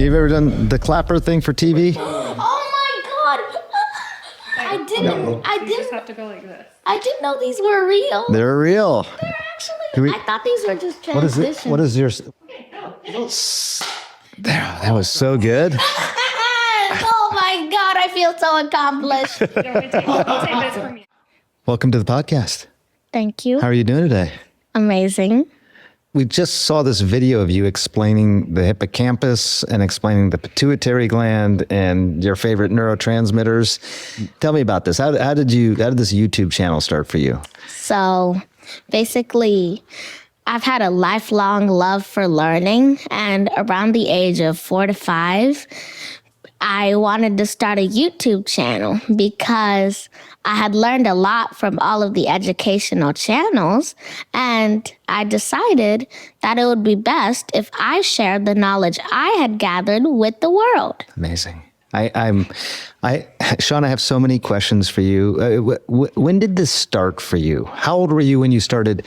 you ever done the clapper thing for TV? Oh my God! I You just have to go like this. I didn't know these were real. They're real. They're actually. I thought these were just What is transitions. it? What is yours? There, that was so good. Oh my God! I feel so accomplished. I'll take this from you. Welcome to the podcast. Thank you. How are you doing today? Amazing. We just saw this video of you explaining the hippocampus and explaining the pituitary gland and your favorite neurotransmitters. Tell me about this. How did this YouTube channel start for you? So basically, I've had a lifelong love for learning, and around the age of 4 to 5, I wanted to start a YouTube channel because I had learned a lot from all of the educational channels, and I decided that it would be best if I shared the knowledge I had gathered with the world. Amazing. Sean, I have so many questions for you. When did this start for you? How old were you when you started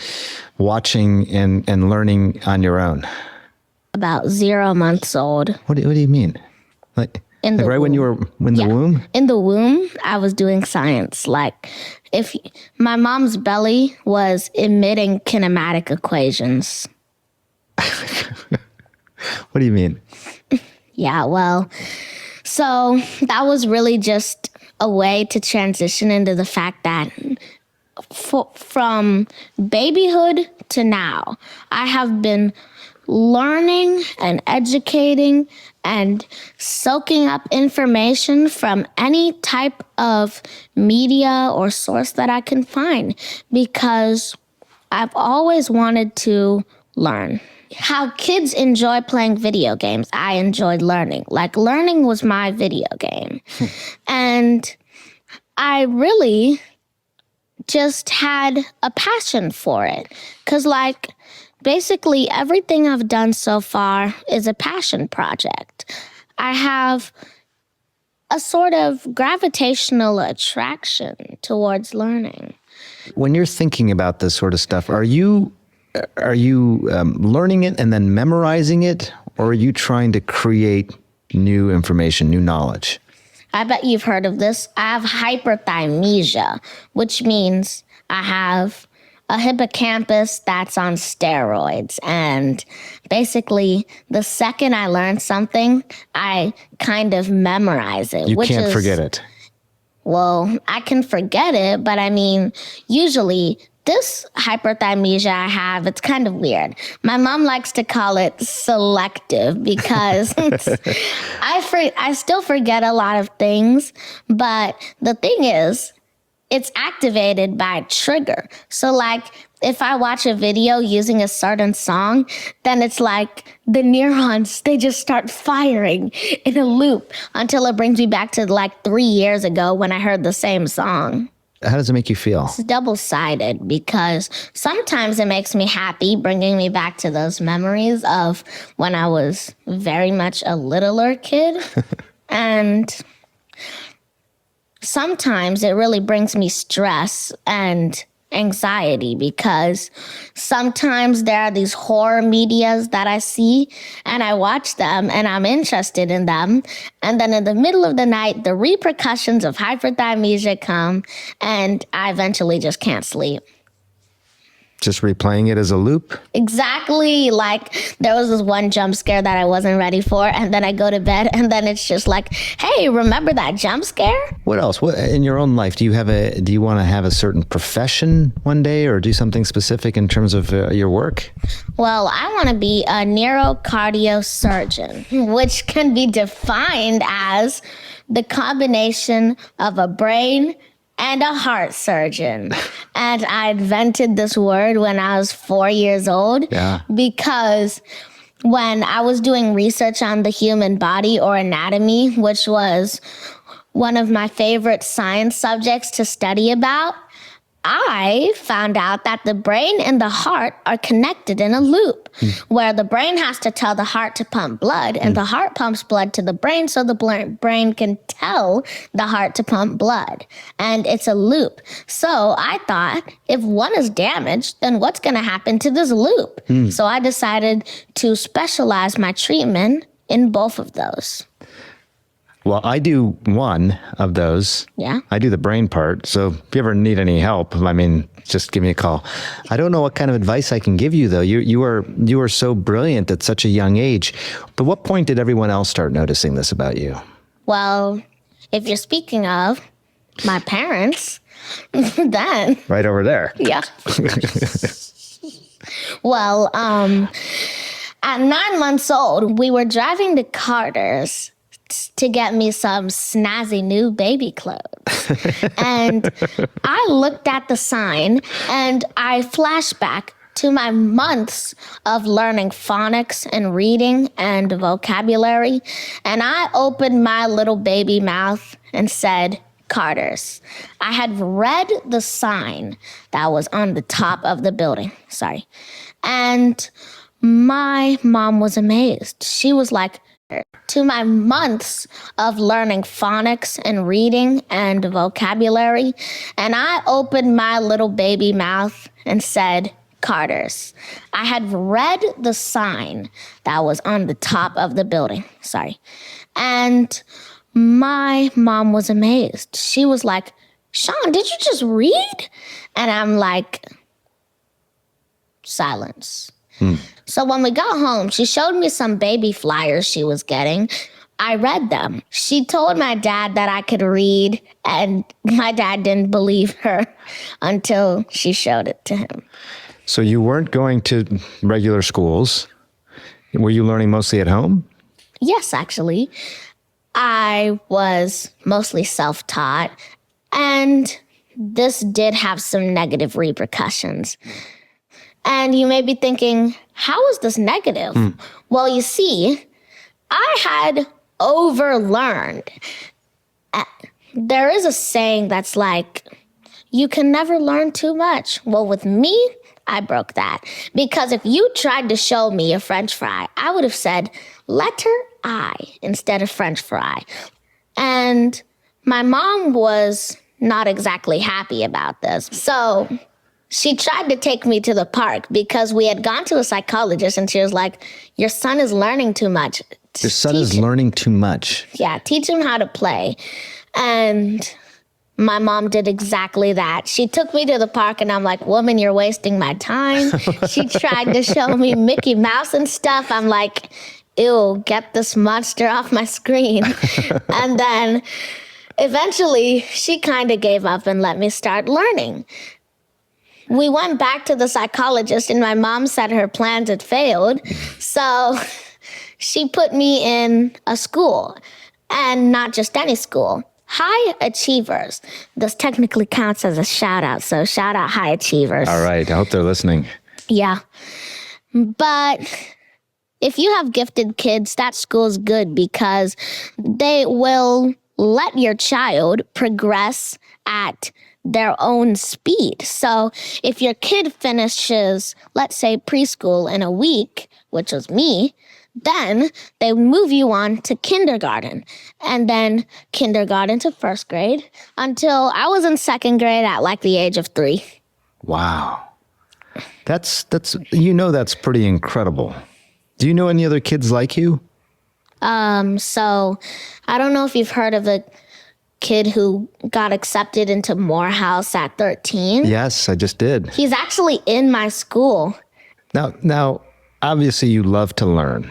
watching and learning on your own? About 0 months old. What do you mean? In the right when you were in the womb? In the womb, I was doing science. Like, if my mom's belly was emitting kinematic equations. What do you mean? Yeah, well, so that was really just a way to transition into the fact that from babyhood to now, I have been learning and educating and soaking up information from any type of media or source that I can find, because I've always wanted to learn. How kids enjoy playing video games, I enjoyed learning. Like, learning was my video game. And I really just had a passion for it. Because, like, basically, everything I've done so far is a passion project. I have a sort of gravitational attraction towards learning. When you're thinking about this sort of stuff, are you learning it and then memorizing it, or are you trying to create new information, new knowledge? I bet you've heard of this. I have hyperthymesia, which means I have a hippocampus that's on steroids. And basically, the second I learn something, I kind of memorize it. You can't forget it. Well, I can forget it, but I mean, usually this hyperthymesia I have, it's kind of weird. My mom likes to call it selective because I still forget a lot of things, but the thing is, it's activated by a trigger. So like, if I watch a video using a certain song, then it's like the neurons, they just start firing in a loop until it brings me back to like 3 years ago when I heard the same song. How does it make you feel? It's double-sided because sometimes it makes me happy, bringing me back to those memories of when I was very much a littler kid. And sometimes it really brings me stress and anxiety because sometimes there are these horror medias that I see and I watch them and I'm interested in them. And then in the middle of the night, the repercussions of hyperthymesia come and I eventually just can't sleep. Just replaying it as a loop? Exactly. Like, there was this one jump scare that I wasn't ready for, and then I go to bed, and then it's just like, hey, remember that jump scare? What else? What in your own life, do you want to have a certain profession one day, or do something specific in terms of your work? Well, I want to be a neurocardiosurgeon, which can be defined as the combination of a brain and a heart surgeon. And I invented this word when I was 4 years old because when I was doing research on the human body or anatomy, which was one of my favorite science subjects to study about, I found out that the brain and the heart are connected in a loop where the brain has to tell the heart to pump blood and the heart pumps blood to the brain so the brain can tell the heart to pump blood. And it's a loop. So I thought, if one is damaged, then what's going to happen to this loop? So I decided to specialize my treatment in both of those. Well, I do one of those. Yeah. I do the brain part. So if you ever need any help, I mean, just give me a call. I don't know what kind of advice I can give you, though. You are so brilliant at such a young age. But what point did everyone else start noticing this about you? Well, if you're speaking of my parents, then Right over there. yeah. Well, at 9 months old, we were driving to Carter's to get me some snazzy new baby clothes. And I looked at the sign and I flashed back to my months of learning phonics and reading and vocabulary. And I opened my little baby mouth and said, Carter's. I had read the sign that was on the top of the building. Sorry. And my mom was amazed. She was like, to my months of learning phonics and reading and vocabulary. And I opened my little baby mouth and said, Carter's. I had read the sign that was on the top of the building. Sorry. And my mom was amazed. She was like, Sean, did you just read? And I'm like, silence. So when we got home, she showed me some baby flyers she was getting. I read them. She told my dad that I could read, and my dad didn't believe her until she showed it to him. So you weren't going to regular schools. Were you learning mostly at home? Yes, actually. I was mostly self-taught, and this did have some negative repercussions. And you may be thinking, how is this negative? Well, you see, I had overlearned. There is a saying that's like, you can never learn too much. Well, with me, I broke that. Because if you tried to show me a French fry, I would have said letter I instead of French fry. And my mom was not exactly happy about this. So she tried to take me to the park because we had gone to a psychologist and she was like, your son is learning too much. Your son is learning too much. Yeah, teach him how to play. And my mom did exactly that. She took me to the park and I'm like, woman, you're wasting my time. She tried to show me Mickey Mouse and stuff. I'm like, ew, get this monster off my screen. And then eventually she kind of gave up and let me start learning. We went back to the psychologist and my mom said her plans had failed. So she put me in a school, and not just any school. High Achievers. This technically counts as a shout out. So shout out High Achievers. All right. I hope they're listening. Yeah. But if you have gifted kids, that school's good because they will let your child progress at their own speed. So if your kid finishes, let's say, preschool in a week, which was me, then they move you on to kindergarten, and then kindergarten to first grade until I was in second grade at like the age of 3. Wow. That's that's pretty incredible. Do you know any other kids like you? So I don't know if you've heard of the kid who got accepted into Morehouse at 13. Yes, I just did. He's actually in my school. Now, obviously you love to learn.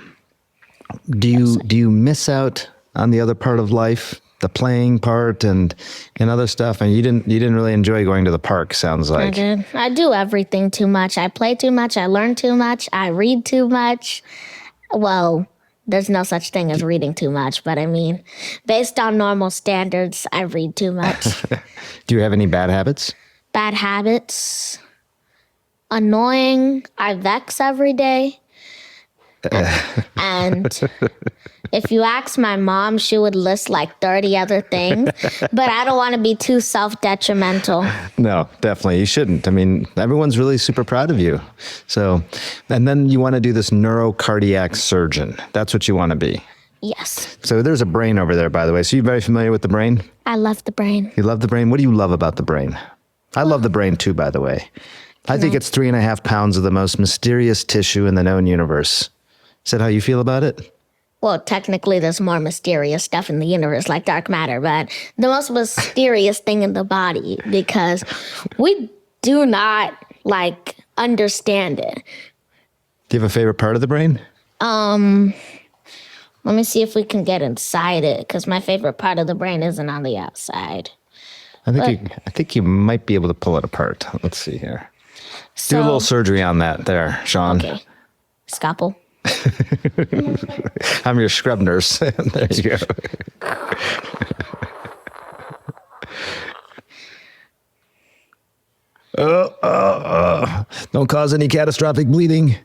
Do you miss out on the other part of life, the playing part and other stuff? And you didn't really enjoy going to the park, sounds like. I did. I do everything too much. I play too much. I learn too much. I read too much. Well, there's no such thing as reading too much, but I mean, based on normal standards, I read too much. Do you have any bad habits? Bad habits. Annoying. I vex every day. And if you ask my mom, she would list like 30 other things, but I don't want to be too self-detrimental. No, definitely. You shouldn't. I mean, everyone's really super proud of you. So, and then you want to do this neurocardiac surgeon. That's what you want to be. Yes. So there's a brain over there, by the way. So you're very familiar with the brain? I love the brain. You love the brain? What do you love about the brain? I love the brain too, by the way. I think it's 3.5 pounds of the most mysterious tissue in the known universe. Is that how you feel about it? well, technically, there's more mysterious stuff in the universe like dark matter, but the most mysterious thing in the body because we do not like understand it. Do you have a favorite part of the brain? Let me see if we can get inside it because my favorite part of the brain isn't on the outside. I think you might be able to pull it apart. Let's see here. So, Do a little surgery on that there, Sean. okay. Scalpel. I'm your scrub nurse. There you go. Don't cause any catastrophic bleeding.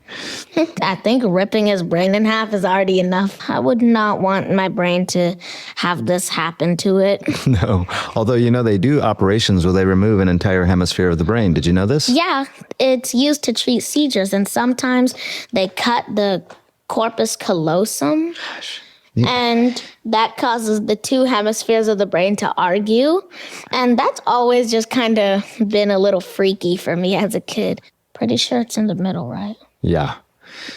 I think ripping his brain in half is already enough. I would not want my brain to have this happen to it. No. Although, they do operations where they remove an entire hemisphere of the brain. Did you know this? Yeah, it's used to treat seizures, and sometimes they cut the corpus callosum. And that causes the two hemispheres of the brain to argue. And that's always just kind of been a little freaky for me as a kid. Pretty sure it's in the middle, right? Yeah.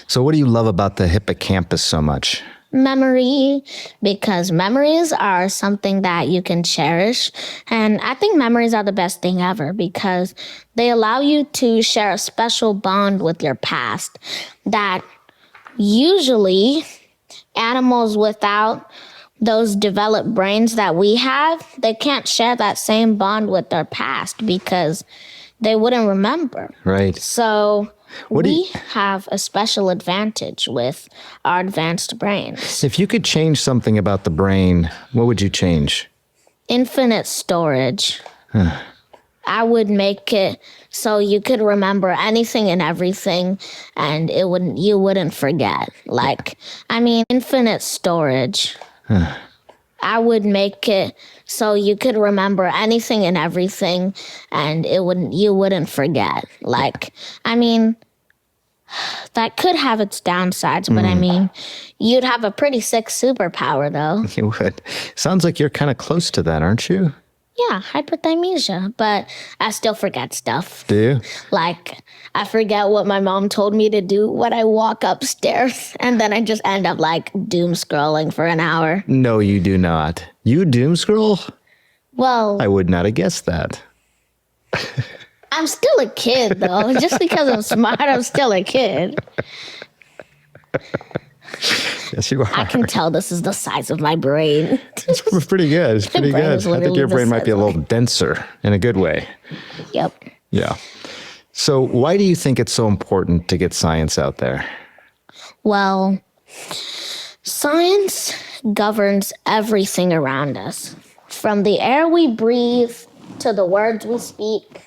So what do you love about the hippocampus so much? Memory, because memories are something that you can cherish. And I think memories are the best thing ever because they allow you to share a special bond with your past that usually animals without those developed brains that we have, they can't share that same bond with their past because they wouldn't remember. Right. So What do we you- have a special advantage with our advanced brains. If you could change something about the brain, what would you change? Infinite storage. I would make it so you could remember anything and everything and you wouldn't forget. Infinite storage. I would make it so you could remember anything and everything and you wouldn't forget. That could have its downsides, but you'd have a pretty sick superpower though. You would. Sounds like you're kind of close to that, aren't you? Yeah, hyperthymesia, but I still forget stuff. Do you? I forget what my mom told me to do when I walk upstairs, and then I just end up doom scrolling for an hour. No, you do not. You doom scroll? Well, I would not have guessed that. I'm still a kid, though. Just because I'm smart, I'm still a kid. Yes, you are. I can tell this is the size of my brain. It's pretty good. It's pretty brain good. is I think literally your the brain might size be a of little denser in a good way. Yep. Yeah. So why do you think it's so important to get science out there? Well, science governs everything around us. From the air we breathe to the words we speak,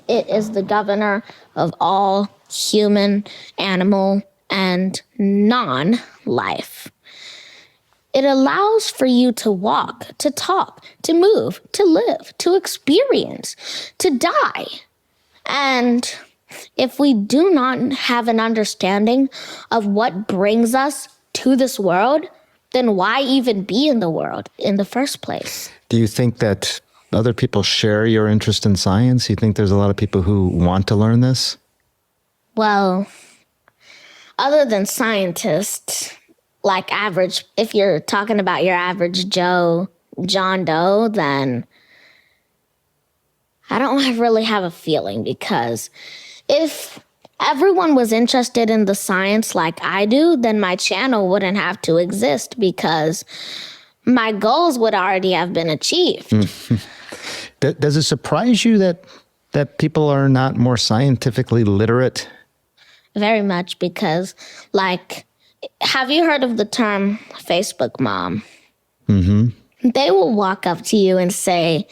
it is the governor of all human, animal, and non-life. It allows for you to walk, to talk, to move, to live, to experience, to die. And if we do not have an understanding of what brings us to this world, then why even be in the world in the first place? Do you think that other people share your interest in science? You think there's a lot of people who want to learn this? Well, other than scientists, if you're talking about your average Joe, John Doe, then I don't really have a feeling because if everyone was interested in the science like I do, then my channel wouldn't have to exist because my goals would already have been achieved. Does it surprise you that people are not more scientifically literate? Very much because, have you heard of the term Facebook mom? Mm-hmm. They will walk up to you and say,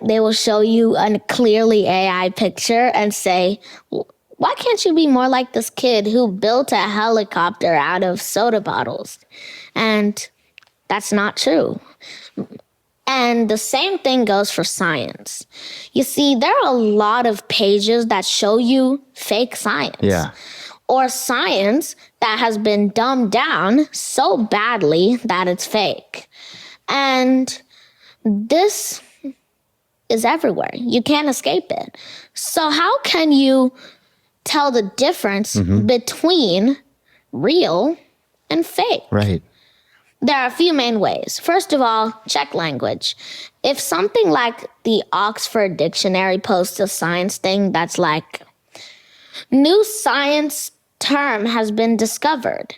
they will show you a clearly AI picture and say, why can't you be more like this kid who built a helicopter out of soda bottles? And that's not true. And the same thing goes for science. You see, there are a lot of pages that show you fake science. Yeah. Or science that has been dumbed down so badly that it's fake. And this is everywhere. You can't escape it. So how can you tell the difference between real and fake. Right. There are a few main ways. First of all, check language. If something like the Oxford Dictionary posts a science thing that's like, new science term has been discovered,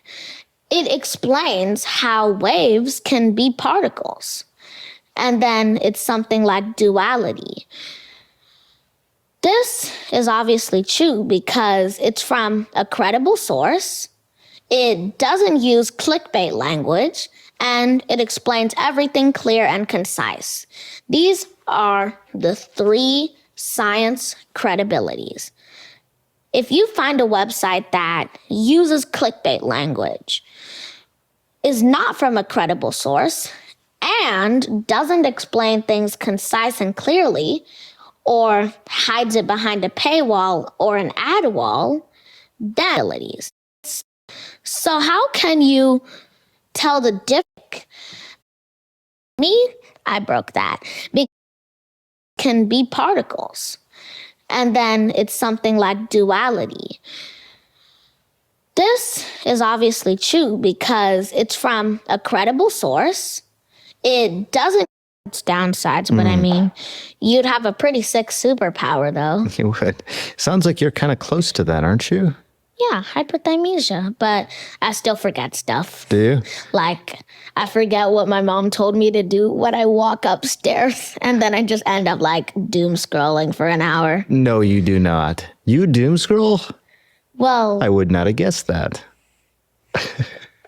it explains how waves can be particles. And then it's something like duality. This is obviously true because it's from a credible source. It doesn't use clickbait language, and it explains everything clear and concise. These are the 3 science credibilities. If you find a website that uses clickbait language, is not from a credible source, and doesn't explain things concise and clearly, or hides it behind a paywall or an ad wall, then abilities. So how can you tell the difference? Me, I broke that. Because can be particles. And then it's something like duality. This is obviously true because it's from a credible source. It doesn't its downsides, but I mean, you'd have a pretty sick superpower though. You would. Sounds like you're kind of close to that, aren't you? Yeah, hyperthymesia, but I still forget stuff. Do you? Like, I forget what my mom told me to do when I walk upstairs, and then I just end up like doom scrolling for an hour. No, you do not. You doom scroll? Well, I would not have guessed that.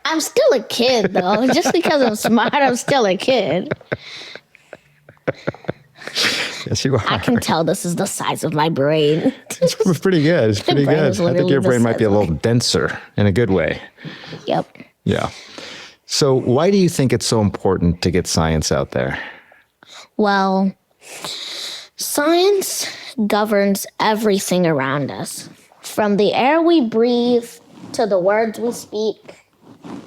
I'm still a kid though. Just because I'm smart, I'm still a kid. Yes, you are. I can tell this is the size of my brain. It's pretty good. It's pretty brain good. is I think literally your the brain might be a size of little denser in a good way. Yep. Yeah. So why do you think it's so important to get science out there? Well, science governs everything around us. From the air we breathe to the words we speak,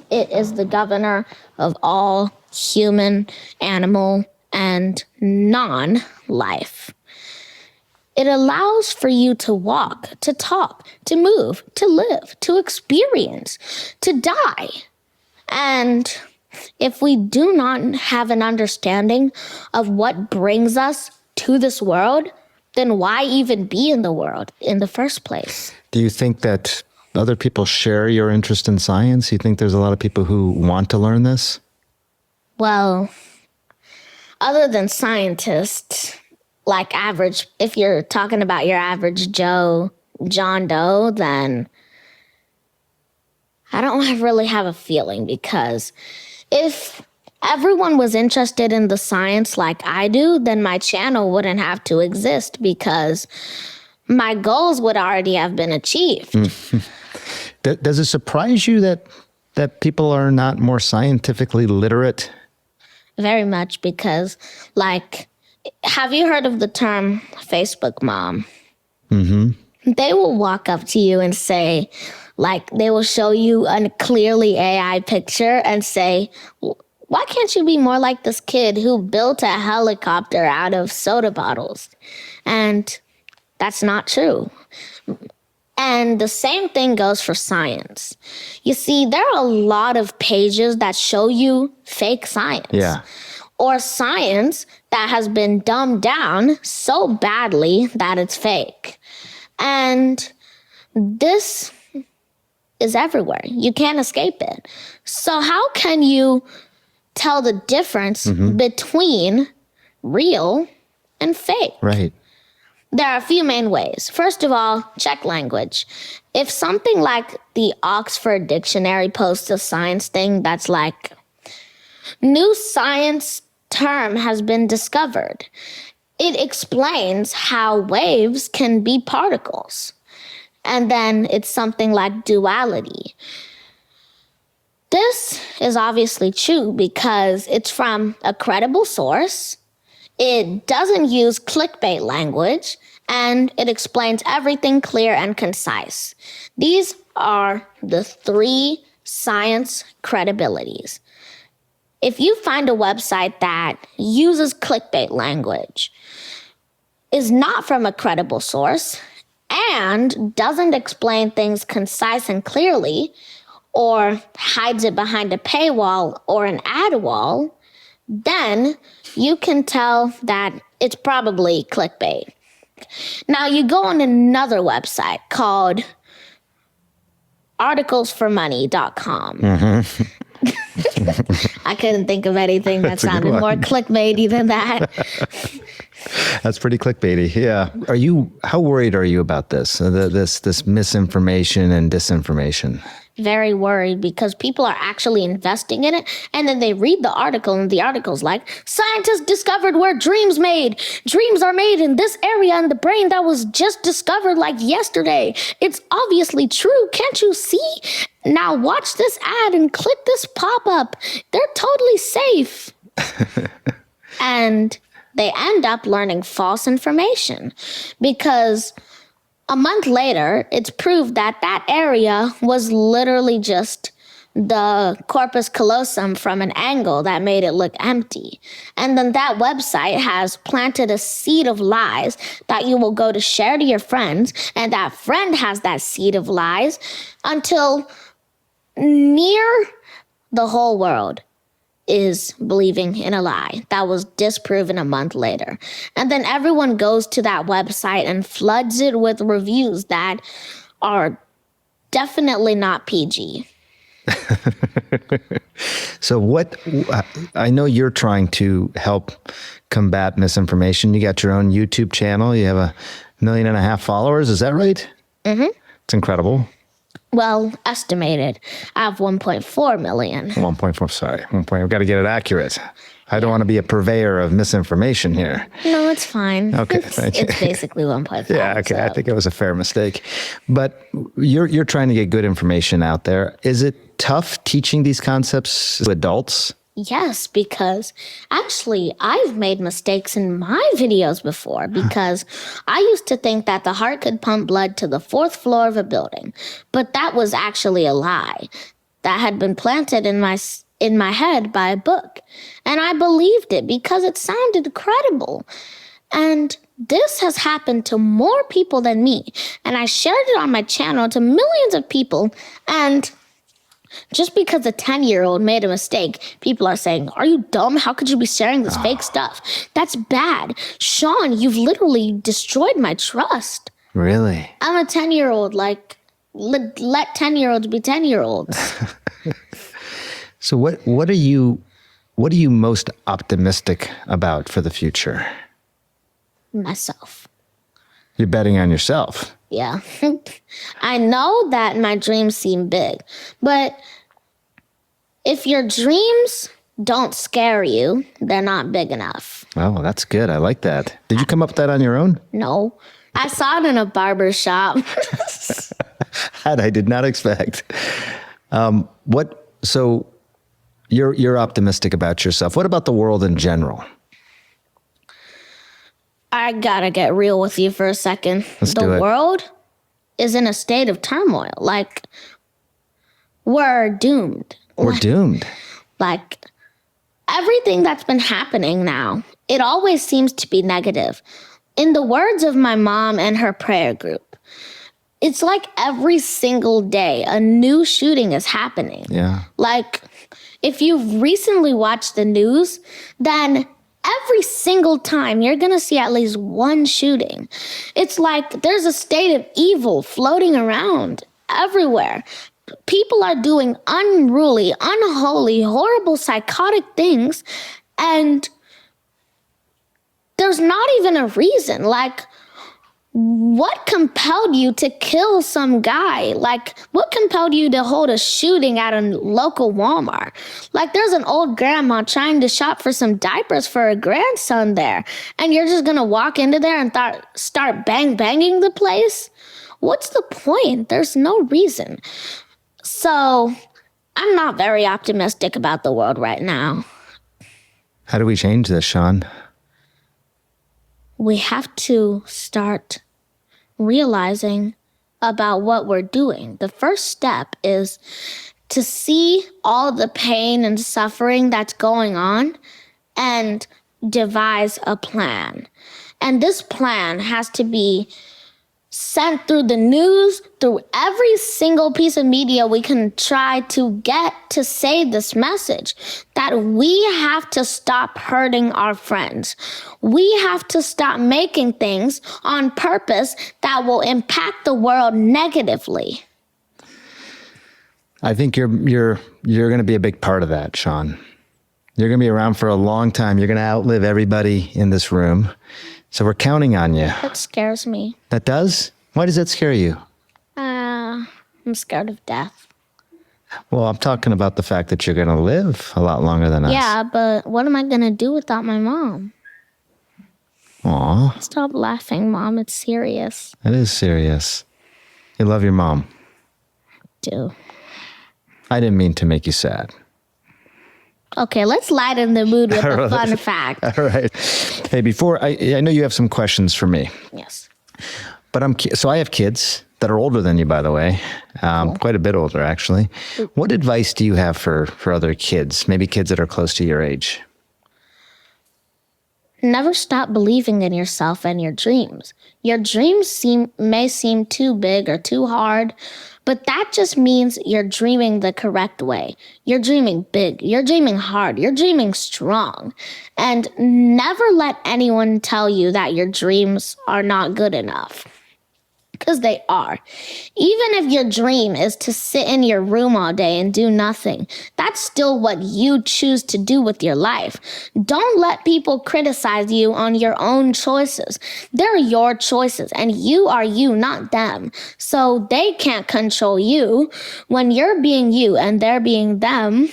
it is the governor of all human, animal, and non-life. It allows for you to walk, to talk, to move, to live, to experience, to die. And if we do not have an understanding of what brings us to this world, then why even be in the world in the first place? Do you think that other people share your interest in science? You think there's a lot of people who want to learn this? Well, other than scientists, like average, if you're talking about your average Joe, John Doe, then I don't really have a feeling, because if everyone was interested in the science like I do, then my channel wouldn't have to exist because my goals would already have been achieved. Does it surprise you that people are not more scientifically literate? Very much, because, like, have you heard of the term Facebook mom? Mm-hmm. They will walk up to you and say, like, they will show you a clearly AI picture and say, why can't you be more like this kid who built a helicopter out of soda bottles? And that's not true. And the same thing goes for science. You see, there are a lot of pages that show you fake science. Yeah. Or science that has been dumbed down so badly that it's fake. And this is everywhere. You can't escape it. So how can you tell the difference between real and fake? Right. There are a few main ways. First of all, check language. If something like the Oxford Dictionary posts a science thing that's like, new science term has been discovered, it explains how waves can be particles. And then it's something like duality. This is obviously true because it's from a credible source. It doesn't use clickbait language, and it explains everything clear and concise. These are the 3 science credibilities. If you find a website that uses clickbait language, is not from a credible source, and doesn't explain things concise and clearly, or hides it behind a paywall or an ad wall, then you can tell that it's probably clickbait. Now you go on another website called articlesformoney.com. I couldn't think of anything that That's a good sounded one. more clickbaity than that. That's pretty clickbaity. Yeah. How worried are you about this? This misinformation and disinformation? Very worried because people are actually investing in it, and then they read the article, and the article's like, scientists discovered where dreams are made in this area in the brain that was just discovered like yesterday. It's obviously true, can't you see? Now watch this ad and click this pop-up. They're totally safe. And they end up learning false information because a month later, it's proved that that area was literally just the corpus callosum from an angle that made it look empty. And then that website has planted a seed of lies that you will go to share to your friends, and that friend has that seed of lies until near the whole world is believing in a lie that was disproven a month later. And then everyone goes to that website and floods it with reviews that are definitely not PG. So I know you're trying to help combat misinformation. You got your own YouTube channel. You have 1.5 million followers. Is that right? Mm-hmm. It's incredible. Well, estimated. I have 1.4 million. 1.4, sorry. 1 point. I've got to get it accurate. I don't want to be a purveyor of misinformation here. No, it's fine. Okay, It's thank you. basically 1.5. Yeah, okay. I so- think it was a fair mistake. But you're trying to get good information out there. Is it tough teaching these concepts to adults? Yes, because actually I've made mistakes in my videos before because I used to think that the heart could pump blood to the 4th floor of a building, but that was actually a lie that had been planted in my head by a book. And I believed it because it sounded credible. And this has happened to more people than me. And I shared it on my channel to millions of people, and just because a 10-year-old made a mistake, people are saying, are you dumb? How could you be sharing this fake stuff? That's bad. Sean, you've literally destroyed my trust. Really? I'm a 10-year-old. Like, let 10-year-olds be 10-year-olds. So what are you most optimistic about for the future? Myself. You're betting on yourself. Yeah. I know that my dreams seem big, but if your dreams don't scare you, they're not big enough. Oh, that's good. I like that. Did you come up with that on your own? No. I saw it in a barber shop. That I did not expect. So you're optimistic about yourself. What about the world in general? I gotta get real with you for a second. Let's do The it. world is in a state of turmoil. Like, we're doomed. We're doomed. Like, everything that's been happening now, it always seems to be negative. In the words of my mom and her prayer group, it's like every single day a new shooting is happening. Yeah. Like, if you've recently watched the news, then every single time you're gonna see at least one shooting. It's like there's a state of evil floating around everywhere. People are doing unruly, unholy, horrible, psychotic things, and there's not even a reason. Like, what compelled you to kill some guy? Like, what compelled you to hold a shooting at a local Walmart? Like, there's an old grandma trying to shop for some diapers for her grandson there, and you're just gonna walk into there and start banging the place? What's the point? There's no reason. So, I'm not very optimistic about the world right now. How do we change this, Sean? We have to start realizing about what we're doing. The first step is to see all the pain and suffering that's going on and devise a plan. And this plan has to be sent through the news, through every single piece of media we can try to get to say this message that we have to stop hurting our friends. We have to stop making things on purpose that will impact the world negatively. I think you're going to be a big part of that, Sean. You're going to be around for a long time. You're going to outlive everybody in this room. So we're counting on you. That scares me. That does? Why does that scare you? I'm scared of death. Well, I'm talking about the fact that you're going to live a lot longer than us. Yeah, but what am I going to do without my mom? Aw, Stop laughing, Mom. It's serious. that is serious. You love your mom. Do. I didn't mean to make you sad. Okay, let's lighten the mood with a fun fact. All right. Hey, before I know you have some questions for me, Yes. but so I have kids that are older than you, by the way, quite a bit older actually. What advice do you have for other kids, maybe kids that are close to your age? Never stop believing in yourself and your dreams. Your dreams may seem too big or too hard, but that just means you're dreaming the correct way. You're dreaming big, you're dreaming hard, you're dreaming strong. And never let anyone tell you that your dreams are not good enough. Because they are. Even if your dream is to sit in your room all day and do nothing, that's still what you choose to do with your life. Don't let people criticize you on your own choices. They're your choices, and you are you, not them. So they can't control you. When you're being you and they're being them,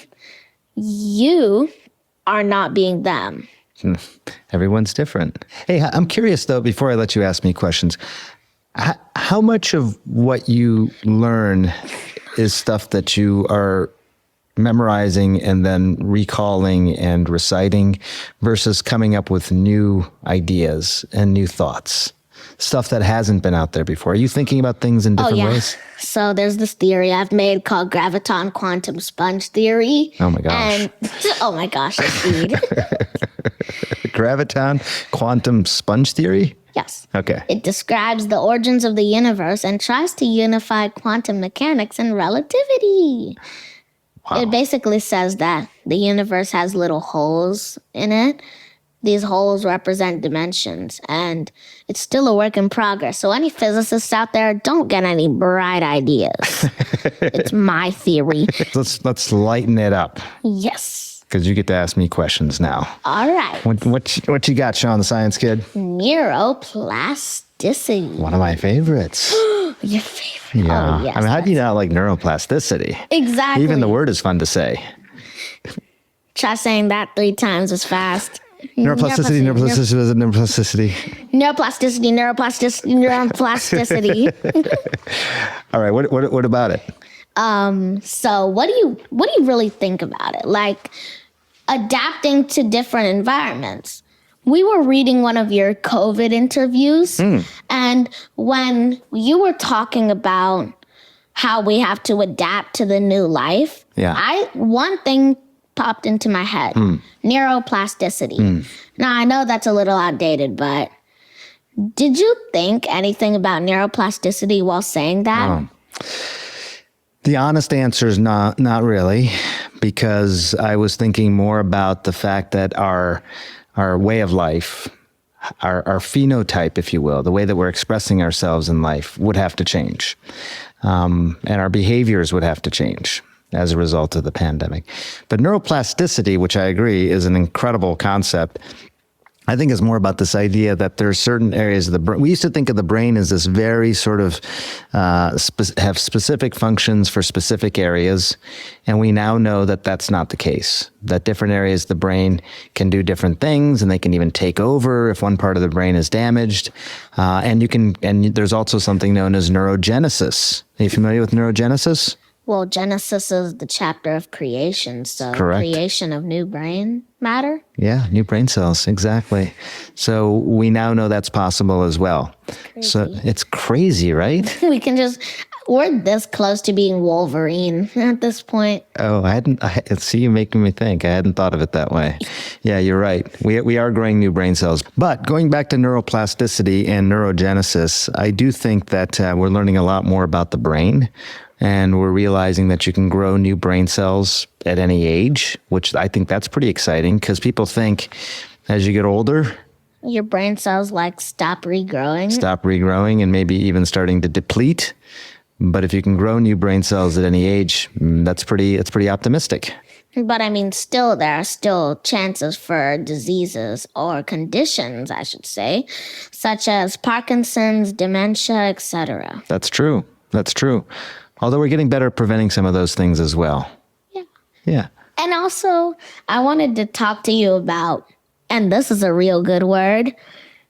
you are not being them. Everyone's different. Hey, I'm curious though, before I let you ask me questions, how much of what you learn is stuff that you are memorizing and then recalling and reciting versus coming up with new ideas and new thoughts? Stuff that hasn't been out there before. Are you thinking about things in different ways? So there's this theory I've made called graviton quantum sponge theory. Oh my gosh. And oh my gosh, indeed. Graviton quantum sponge theory? Yes. Okay. It describes the origins of the universe and tries to unify quantum mechanics and relativity. Wow. It basically says that the universe has little holes in it. These holes represent dimensions, and it's still a work in progress. So any physicists out there, don't get any bright ideas. It's my theory. Let's lighten it up Yes. because you get to ask me questions now. All right. What you got, Sean, the science kid? Neuroplasticity. One of my favorites. Your favorite. Yeah. Oh, yes. I mean, how do you not like neuroplasticity? Exactly. Even the word is fun to say. Try saying that 3 times as fast. Neuroplasticity. Neuroplasticity, neuroplasticity. All right. What about it? So what do you really think about it? Like adapting to different environments. We were reading one of your COVID interviews, and when you were talking about how we have to adapt to the new life, one thing popped into my head. Neuroplasticity. Now, I know that's a little outdated, but did you think anything about neuroplasticity while saying that? The honest answer is not really, because I was thinking more about the fact that our way of life, our phenotype, if you will, the way that we're expressing ourselves in life would have to change. And our behaviors would have to change as a result of the pandemic. But neuroplasticity, which I agree is an incredible concept, I think is more about this idea that there are certain areas of the brain. We used to think of the brain as this very sort of have specific functions for specific areas. And we now know that that's not the case, that different areas of the brain can do different things, and they can even take over if one part of the brain is damaged. And there's also something known as neurogenesis. Are you familiar with neurogenesis? Well, Genesis is the chapter of creation, so Correct. Creation of new brain matter. Yeah, new brain cells, exactly. So we now know that's possible as well. So it's crazy, right? We can just we're this close to being Wolverine at this point. Oh, I see you making me think. I hadn't thought of it that way. Yeah, you're right. We are growing new brain cells. But going back to neuroplasticity and neurogenesis, I do think that we're learning a lot more about the brain. And we're realizing that you can grow new brain cells at any age, which I think that's pretty exciting because people think as you get older, Your brain cells like stop regrowing. stop regrowing and maybe even starting to deplete. But if you can grow new brain cells at any age, that's pretty optimistic. But I mean, still, there are still chances for diseases or conditions, I should say, such as Parkinson's, dementia, etc. That's true. That's true. Although we're getting better at preventing some of those things as well. Yeah. Yeah. And also, I wanted to talk to you about, and this is a real good word,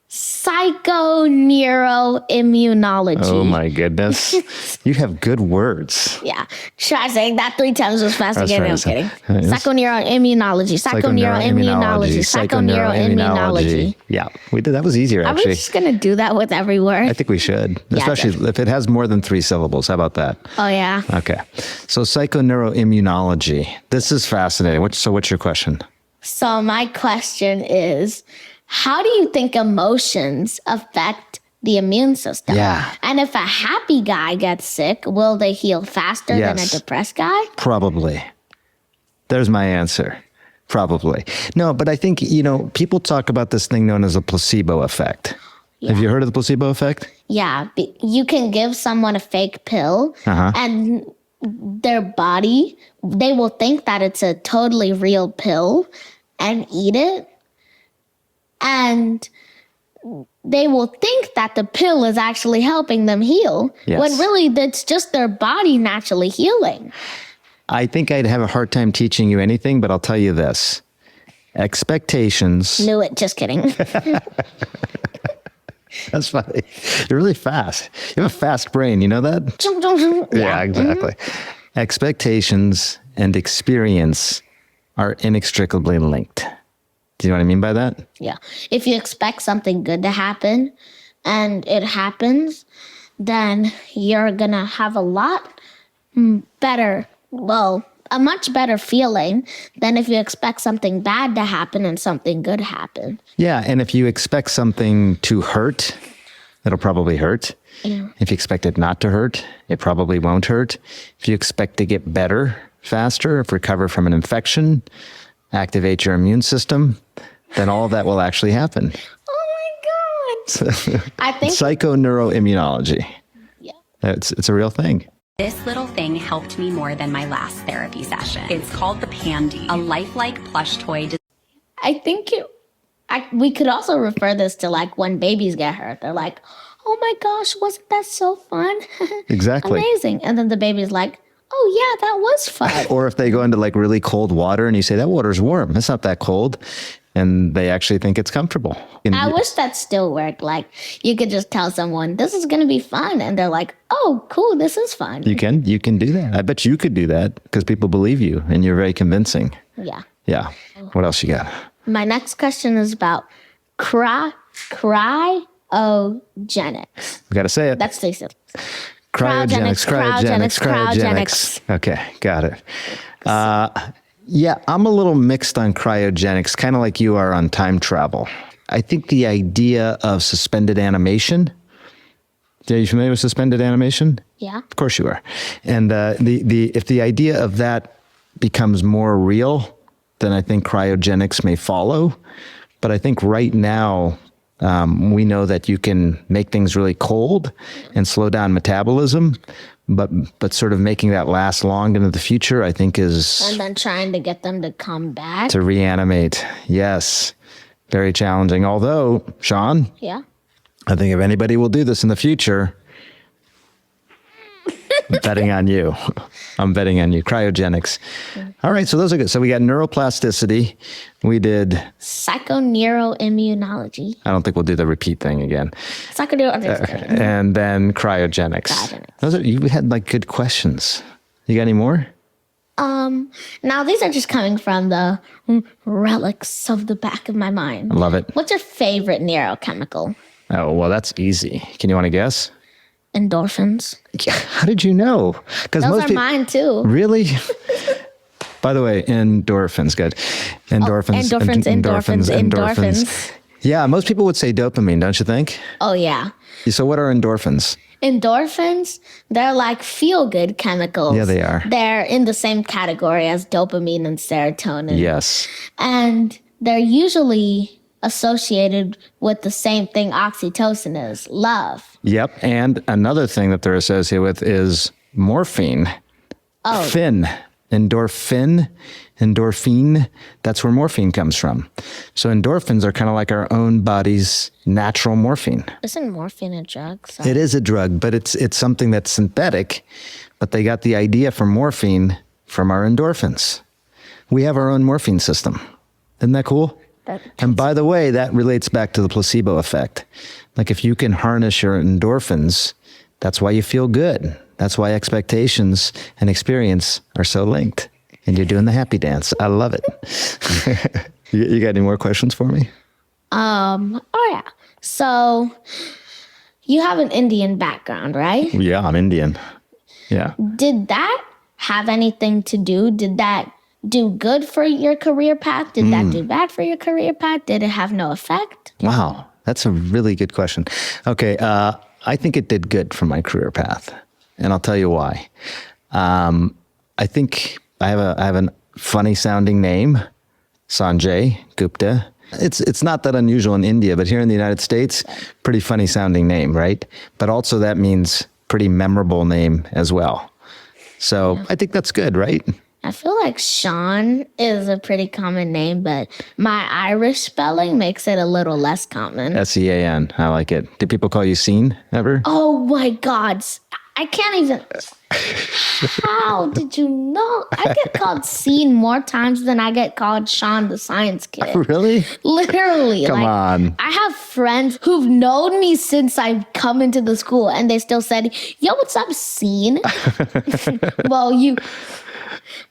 psychoneuroimmunology. Oh my goodness. You have good words. Yeah. Try saying that 3 times as fast That's again. right. I'm kidding. Yes. Psychoneuroimmunology. Psychoneuroimmunology. Psychoneuroimmunology. Yeah, we did. That was easier, Are we actually. just going to do that with every word? I think we should, Yeah, especially if it has more than 3 syllables. How about that? Oh, yeah. Okay. So psychoneuroimmunology. This is fascinating. So what's your question? So my question is, how do you think emotions affect the immune system? Yeah. And if a happy guy gets sick, will they heal faster than a Yes. depressed guy? Probably. There's my answer. Probably. No, but I think, people talk about this thing known as a placebo effect. Have you heard of the placebo effect? Yeah. You can give someone a fake pill Uh-huh. and their body, they will think that it's a totally real pill and eat it. And they will think that the pill is actually helping them heal, Yes. when really that's just their body naturally healing. I think I'd have a hard time teaching you anything, but I'll tell you this. Expectations. Knew it, just kidding. That's funny. You're really fast. You have a fast brain. You know that? Yeah, exactly. Expectations and experience are inextricably linked. Do you know what I mean by that? Yeah. If you expect something good to happen and it happens, then you're going to have a lot better, a much better feeling than if you expect something bad to happen and something good happen. Yeah, and if you expect something to hurt, it'll probably hurt. Yeah. If you expect it not to hurt, it probably won't hurt. If you expect to get better faster, if recover from an infection, activate your immune system, then all of that will actually happen. Oh my God. I think, Psychoneuroimmunology. yeah. It's a real thing. This little thing helped me more than my last therapy session. It's called the Pandy, a lifelike plush toy. I think we could also refer this to like when babies get hurt. They're like, oh my gosh, wasn't that so fun? Exactly. Amazing. And then the baby's like, oh yeah, that was fun. Or if they go into like really cold water and you say, that water's warm, it's not that cold. And they actually think it's comfortable. And I wish that still worked. Like you could just tell someone, this is going to be fun. And they're like, oh, cool, this is fun. you can do that. I bet you could do that because people believe you and you're very convincing. Yeah. Yeah. What else you got? My next question is about cryogenics. We got to say it. That's the syllables. Cryogenics. Okay, got it. Yeah, I'm a little mixed on cryogenics, kind of like you are on time travel. I think the idea of suspended animation. Are you familiar with suspended animation? Yeah. Of course you are. And if the idea of that becomes more real, then I think cryogenics may follow. But I think right now, we know that you can make things really cold and slow down metabolism, but sort of making that last long into the future, I think is And then trying to get them to come back. to reanimate. Yes, very challenging. Although, Sean, Yeah. I think if anybody will do this in the future, I'm betting on you. I'm betting on you. Cryogenics. All right, so those are good. So we got neuroplasticity. We did, Psychoneuroimmunology. I don't think we'll do the repeat thing again. Psychoneuroimmunology. And then cryogenics. Cryogenics. You had like good questions. You got any more? Now these are just coming from the relics of the back of my mind. I love it. What's your favorite neurochemical? Oh, well, that's easy. You want to guess? Endorphins. Yeah, how did you know? Because Those most are people mine too. really. By the way, endorphins, good. Endorphins, endorphins. Yeah, most people would say dopamine, don't you think? Oh yeah. So what are endorphins? Endorphins, they're like feel-good chemicals. Yeah, they are. They're in the same category as dopamine and serotonin. Yes. And they're usually associated with the same thing oxytocin is, love. Yep. And another thing that they're associated with is morphine. Oh. Endorphin. That's where morphine comes from. So endorphins are kind of like our own body's natural morphine. Isn't morphine a drug? So It is a drug, but it's something that's synthetic. But they got the idea for morphine from our endorphins. We have our own morphine system. Isn't that cool? And by the way, that relates back to the placebo effect. Like if you can harness your endorphins, that's why you feel good. That's why expectations and experience are so linked. And you're doing the happy dance. I love it. You got any more questions for me? Oh yeah. So you have an Indian background, right? Yeah, I'm Indian. Yeah. Did that have anything to do? Did that do good for your career path? Did that do bad for your career path? Did it have no effect? Wow. That's a really good question. Okay. I think it did good for my career path. And I'll tell you why. I think I have a funny sounding name, Sanjay Gupta. It's not that unusual in India, but here in the United States, pretty funny sounding name, right? But also that means pretty memorable name as well. So I think that's good, right? I feel like Sean is a pretty common name, but my Irish spelling makes it a little less common. Sean. I like it. Do people call you Scene ever? Oh my God. I can't even. How did you know? I get called Scene more times than I get called Sean the Science Kid. Really? Literally. Come on. I have friends who've known me since I've come into the school and they still said, yo, what's up, Scene?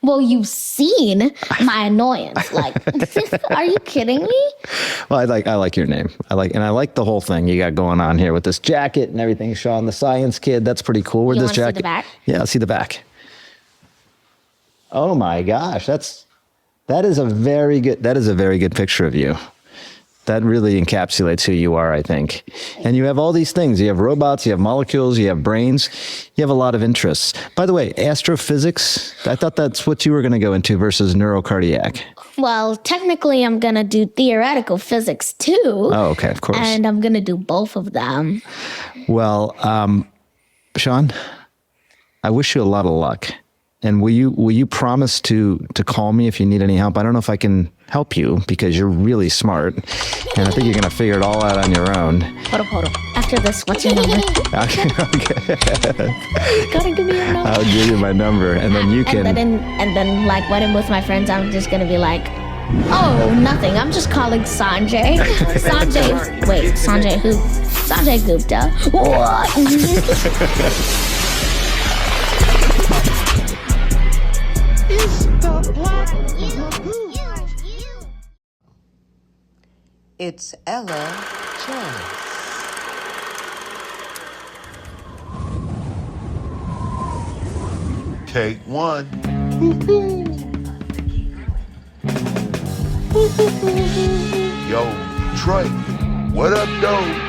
Well, you've seen my annoyance. Like, are you kidding me? Well, I like your name. I like the whole thing you got going on here with this jacket and everything. Sean the Science Kid. That's pretty cool. Where'd You this wanna see jacket? the back? Yeah, let's see the back. Oh my gosh, that is a very good picture of you. That really encapsulates who you are, I think. And you have all these things. You have robots, you have molecules, you have brains. You have a lot of interests. By the way, astrophysics, I thought that's what you were going to go into versus neurocardiac. Well, technically, I'm going to do theoretical physics too. Oh, okay, of course. And I'm going to do both of them. Well, Sean, I wish you a lot of luck. And will you promise to call me if you need any help? I don't know if I can help you because you're really smart, and I think you're gonna figure it all out on your own. Hold up. After this, what's your number? Okay. Gotta give me your number. I'll give you my number, and then you can. And then, like, when I'm with my friends, I'm just gonna be like, oh, nothing. I'm just calling Sanjay. Sanjay who? Sanjay Gupta. What? It's Ella Jones. Take one. Yo, Trey, what up, though?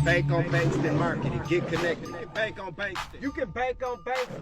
Bank on Bankston Market and get connected. You can bank on Bankston. You can bank on Bankston.